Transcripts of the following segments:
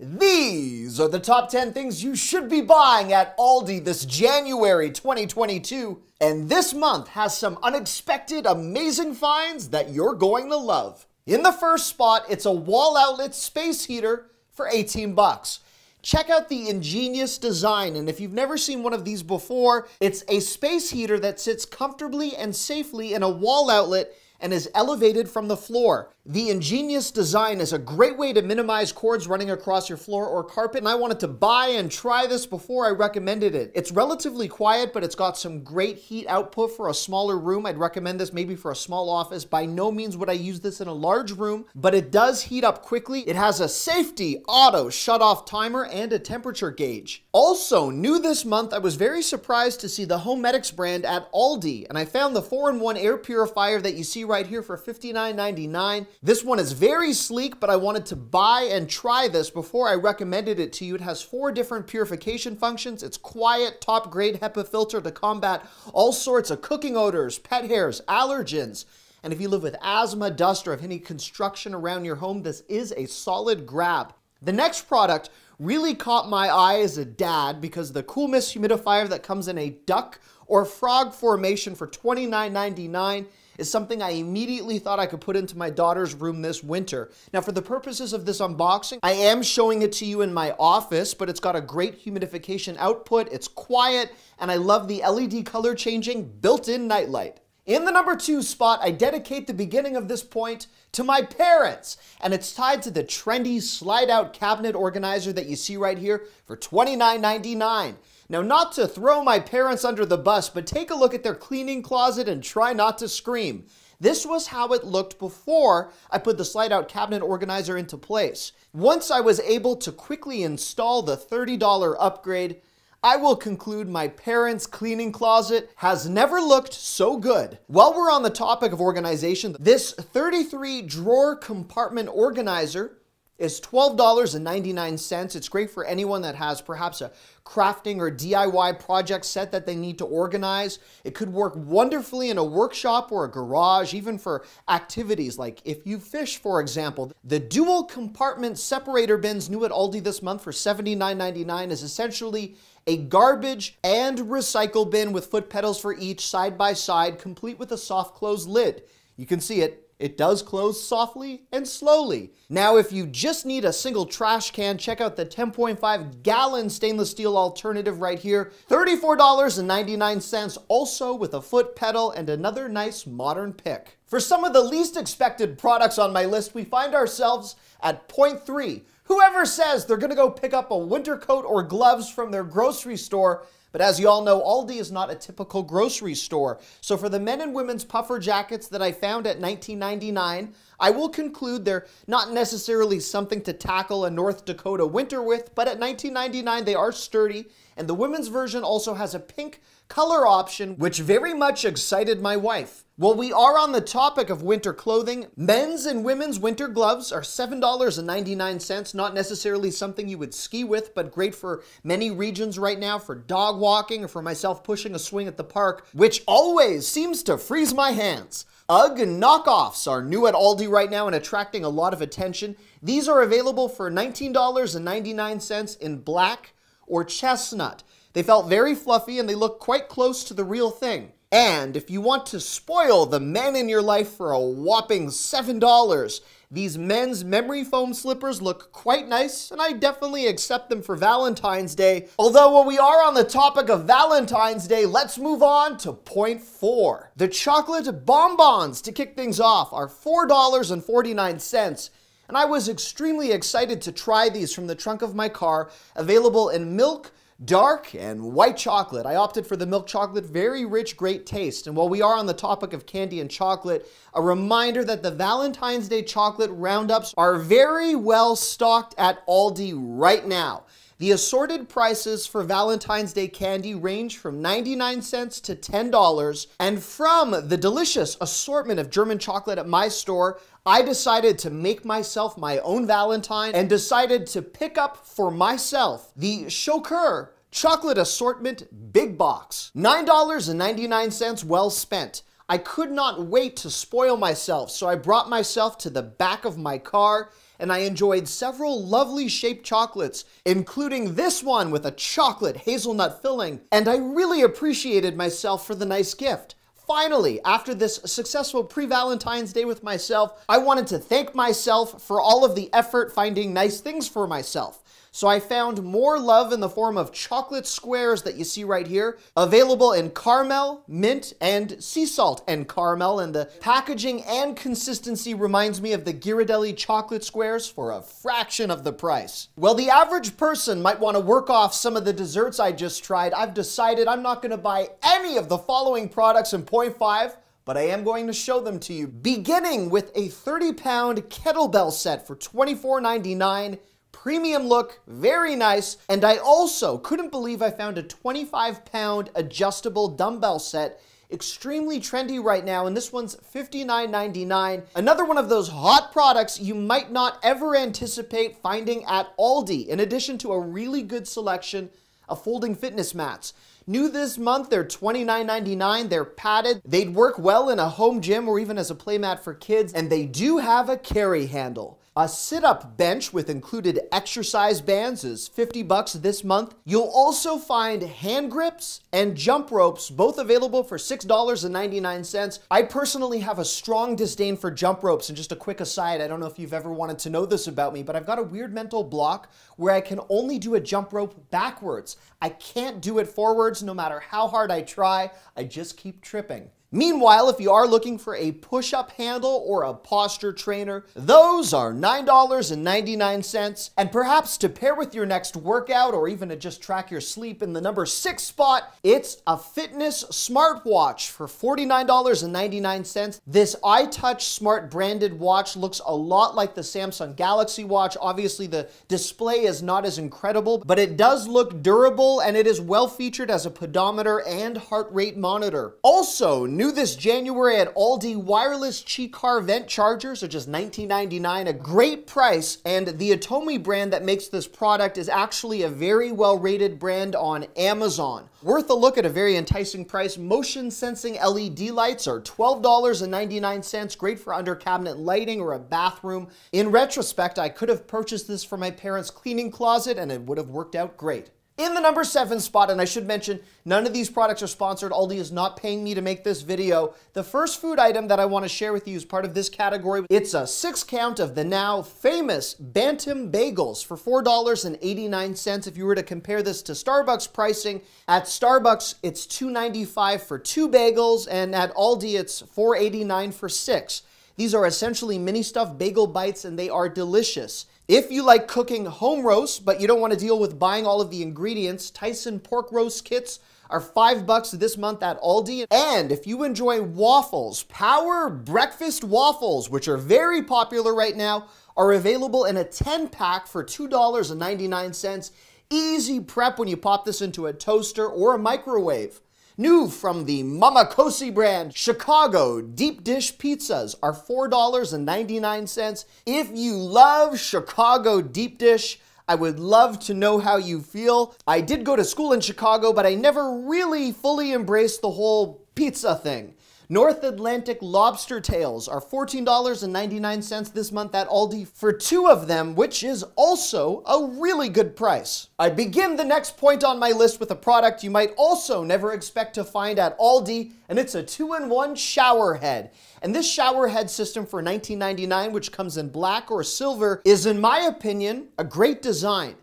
These are the top 10 things you should be buying at Aldi this January 2022. And this month has some unexpected, amazing finds that you're going to love. In the first spot, it's a wall outlet space heater for 18 bucks. Check out the ingenious design, and if you've never seen one of these before, it's a space heater that sits comfortably and safely in a wall outlet and is elevated from the floor. The ingenious design is a great way to minimize cords running across your floor or carpet, and I wanted to buy and try this before I recommended it. It's relatively quiet, but it's got some great heat output for a smaller room. I'd recommend this maybe for a small office. By no means would I use this in a large room, but it does heat up quickly. It has a safety auto shut-off timer and a temperature gauge. Also, new this month, I was very surprised to see the Homedics brand at Aldi, and I found the 4-in-1 air purifier that you see right here for $59.99. This one is very sleek, but I wanted to buy and try this before I recommended it to you. It has 4 different purification functions. It's quiet, top-grade HEPA filter to combat all sorts of cooking odors, pet hairs, allergens. And if you live with asthma, dust, or have any construction around your home, this is a solid grab. The next product really caught my eye as a dad because the Cool Mist humidifier that comes in a duck or frog formation for $29.99 is something I immediately thought I could put into my daughter's room this winter. Now, for the purposes of this unboxing, I am showing it to you in my office, but it's got a great humidification output, it's quiet, and I love the LED color changing built-in nightlight. In the number 2 spot, I dedicate the beginning of this point to my parents, and it's tied to the trendy slide-out cabinet organizer that you see right here for $29.99. Now, not to throw my parents under the bus, but take a look at their cleaning closet and try not to scream. This was how it looked before I put the slide-out cabinet organizer into place. Once I was able to quickly install the $30 upgrade, I will conclude my parents' cleaning closet has never looked so good. While we're on the topic of organization, this 33-drawer compartment organizer is $12.99. It's great for anyone that has perhaps a crafting or DIY project set that they need to organize. It could work wonderfully in a workshop or a garage, even for activities like if you fish, for example. The dual compartment separator bins new at Aldi this month for $79.99 is essentially a garbage and recycle bin with foot pedals for each side by side, complete with a soft close lid. You can see it. It does close softly and slowly. Now, if you just need a single trash can, check out the 10.5-gallon stainless steel alternative right here. $34.99, also with a foot pedal and another nice modern pick. For some of the least expected products on my list, we find ourselves at point 3. Whoever says they're gonna go pick up a winter coat or gloves from their grocery store, but as you all know, Aldi is not a typical grocery store. So for the men and women's puffer jackets that I found at $19.99, I will conclude they're not necessarily something to tackle a North Dakota winter with, but at $19.99 they are sturdy, and the women's version also has a pink color option, which very much excited my wife. While we are on the topic of winter clothing, men's and women's winter gloves are $7.99, not necessarily something you would ski with, but great for many regions right now for dog walking or for myself pushing a swing at the park, which always seems to freeze my hands. UGG knockoffs are new at Aldi right now and attracting a lot of attention. These are available for $19.99 in black or chestnut. They felt very fluffy and they look quite close to the real thing. And if you want to spoil the men in your life for a whopping $7, these men's memory foam slippers look quite nice, and I definitely accept them for Valentine's Day. Although while we are on the topic of Valentine's Day, let's move on to point 4. The chocolate bonbons to kick things off are $4.49. And I was extremely excited to try these from the trunk of my car, available in milk, dark, and white chocolate. I opted for the milk chocolate, very rich, great taste. And while we are on the topic of candy and chocolate, a reminder that the Valentine's Day chocolate roundups are very well stocked at Aldi right now. The assorted prices for Valentine's Day candy range from 99 cents to $10, and from the delicious assortment of German chocolate at my store, I decided to make myself my own Valentine and decided to pick up for myself the Schokör Chocolate Assortment Big Box. $9.99 well spent. I could not wait to spoil myself, so I brought myself to the back of my car and I enjoyed several lovely shaped chocolates, including this one with a chocolate hazelnut filling, and I really appreciated myself for the nice gift. Finally, after this successful pre-Valentine's Day with myself, I wanted to thank myself for all of the effort finding nice things for myself. So I found more love in the form of chocolate squares that you see right here, available in caramel, mint, and sea salt and caramel, and the packaging and consistency reminds me of the Ghirardelli chocolate squares for a fraction of the price. Well, the average person might want to work off some of the desserts I just tried. I've decided I'm not going to buy any of the following products in 0.5, but I am going to show them to you, beginning with a 30-pound kettlebell set for $24.99. Premium look, very nice, and I also couldn't believe I found a 25-pound adjustable dumbbell set. Extremely trendy right now, and this one's $59.99. Another one of those hot products you might not ever anticipate finding at Aldi, in addition to a really good selection of folding fitness mats. New this month, they're $29.99. They're padded. They'd work well in a home gym or even as a playmat for kids, and they do have a carry handle. A sit-up bench with included exercise bands is $50 this month. You'll also find hand grips and jump ropes, both available for $6.99. I personally have a strong disdain for jump ropes, and just a quick aside, I don't know if you've ever wanted to know this about me, but I've got a weird mental block where I can only do a jump rope backwards. I can't do it forwards no matter how hard I try. I just keep tripping. Meanwhile, if you are looking for a push-up handle or a posture trainer, those are $9.99. And perhaps to pair with your next workout or even to just track your sleep in the number 6 spot, it's a fitness smartwatch for $49.99. This iTouch Smart branded watch looks a lot like the Samsung Galaxy Watch. Obviously, the display is not as incredible, but it does look durable and it is well featured as a pedometer and heart rate monitor. Also, new this January at Aldi, wireless Qi vent chargers are just $19.99, a great price, and the Atomi brand that makes this product is actually a very well-rated brand on Amazon. Worth a look at a very enticing price. Motion sensing LED lights are $12.99, great for under cabinet lighting or a bathroom. In retrospect, I could have purchased this for my parents' cleaning closet and it would have worked out great. In the number 7 spot, and I should mention, none of these products are sponsored. Aldi is not paying me to make this video. The first food item that I want to share with you is part of this category. It's a 6 count of the now famous Bantam bagels for $4.89. If you were to compare this to Starbucks pricing, at Starbucks, it's $2.95 for 2 bagels, and at Aldi, it's $4.89 for 6. These are essentially mini stuffed bagel bites, and they are delicious. If you like cooking home roasts, but you don't want to deal with buying all of the ingredients, Tyson pork roast kits are $5 this month at Aldi. And if you enjoy waffles, Power Breakfast Waffles, which are very popular right now, are available in a 10-pack for $2.99. Easy prep when you pop this into a toaster or a microwave. New from the Mamakosi brand, Chicago deep dish pizzas are $4.99. If you love Chicago deep dish, I would love to know how you feel. I did go to school in Chicago, but I never really fully embraced the whole pizza thing. North Atlantic lobster tails are $14.99 this month at Aldi for 2 of them, which is also a really good price. I begin the next point on my list with a product you might also never expect to find at Aldi, and it's a 2-in-1 shower head. And this shower head system for $19.99, which comes in black or silver, is, in my opinion, a great design.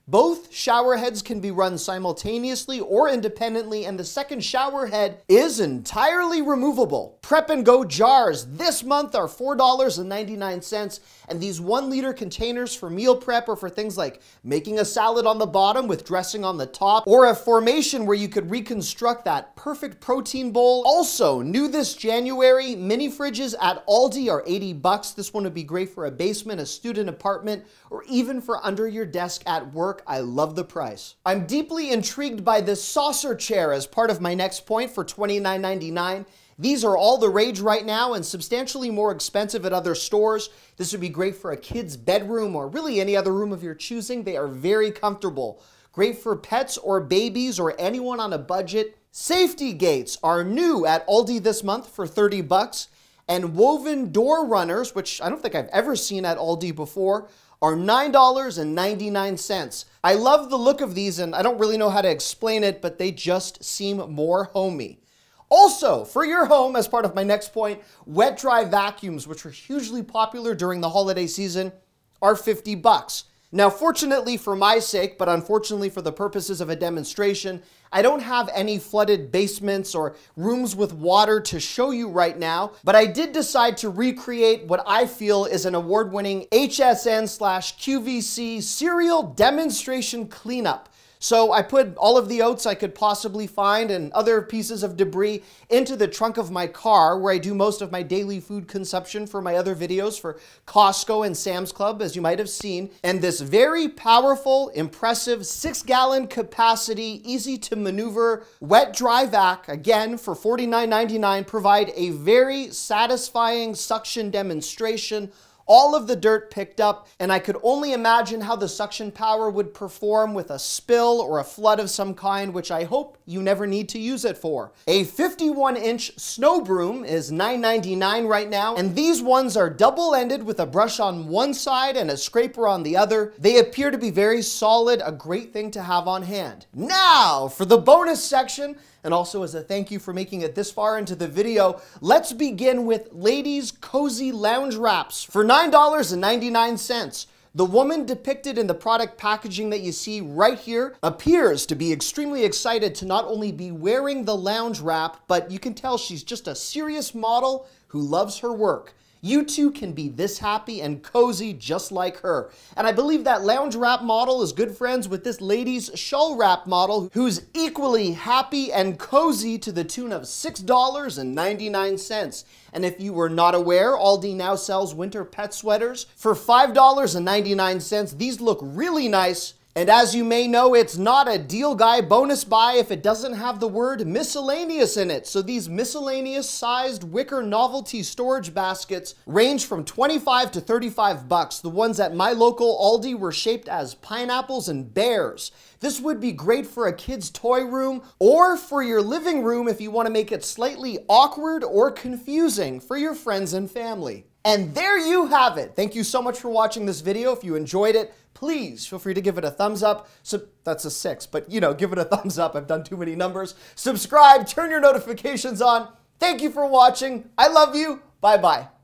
Both shower heads can be run simultaneously or independently, and the second shower head is entirely removable. Prep and Go jars this month are $4.99, and these 1-liter containers for meal prep or for things like making a salad on the bottom with dressing on the top, or a formation where you could reconstruct that perfect protein bowl. Also, new this January, mini fridges at Aldi are $80. This one would be great for a basement, a student apartment, or even for under your desk at work. I love the price. I'm deeply intrigued by this saucer chair as part of my next point for $29.99. These are all the rage right now and substantially more expensive at other stores. This would be great for a kid's bedroom or really any other room of your choosing. They are very comfortable. Great for pets or babies or anyone on a budget. Safety gates are new at Aldi this month for $30. And woven door runners, which I don't think I've ever seen at Aldi before, are $9.99. I love the look of these, and I don't really know how to explain it, but they just seem more homey. Also, for your home, as part of my next point, wet-dry vacuums, which were hugely popular during the holiday season, are $50. Now, fortunately for my sake, but unfortunately for the purposes of a demonstration, I don't have any flooded basements or rooms with water to show you right now, but I did decide to recreate what I feel is an award-winning HSN/QVC cereal demonstration cleanup. So I put all of the oats I could possibly find and other pieces of debris into the trunk of my car, where I do most of my daily food consumption for my other videos for Costco and Sam's Club, as you might have seen. And this very powerful, impressive 6-gallon capacity, easy to maneuver, wet dry vac, again for $49.99, provide a very satisfying suction demonstration. All of the dirt picked up, and I could only imagine how the suction power would perform with a spill or a flood of some kind, which I hope you never need to use it for. A 51-inch snow broom is $9.99 right now, and these ones are double-ended with a brush on one side and a scraper on the other. They appear to be very solid, a great thing to have on hand. Now, for the bonus section, and also as a thank you for making it this far into the video, let's begin with ladies' cozy lounge wraps for $9.99. The woman depicted in the product packaging that you see right here appears to be extremely excited to not only be wearing the lounge wrap, but you can tell she's just a serious model who loves her work. You too can be this happy and cozy just like her. And I believe that lounge wrap model is good friends with this lady's shawl wrap model, who's equally happy and cozy to the tune of $6.99. And if you were not aware, Aldi now sells winter pet sweaters for $5.99. These look really nice. And as you may know, it's not a Deal Guy bonus buy if it doesn't have the word miscellaneous in it. So these miscellaneous sized wicker novelty storage baskets range from $25 to $35. The ones at my local Aldi were shaped as pineapples and bears. This would be great for a kid's toy room or for your living room if you want to make it slightly awkward or confusing for your friends and family. And there you have it. Thank you so much for watching this video. If you enjoyed it, please feel free to give it a thumbs up. So that's a 6, but you know, give it a thumbs up. I've done too many numbers. Subscribe, turn your notifications on. Thank you for watching. I love you. Bye-bye.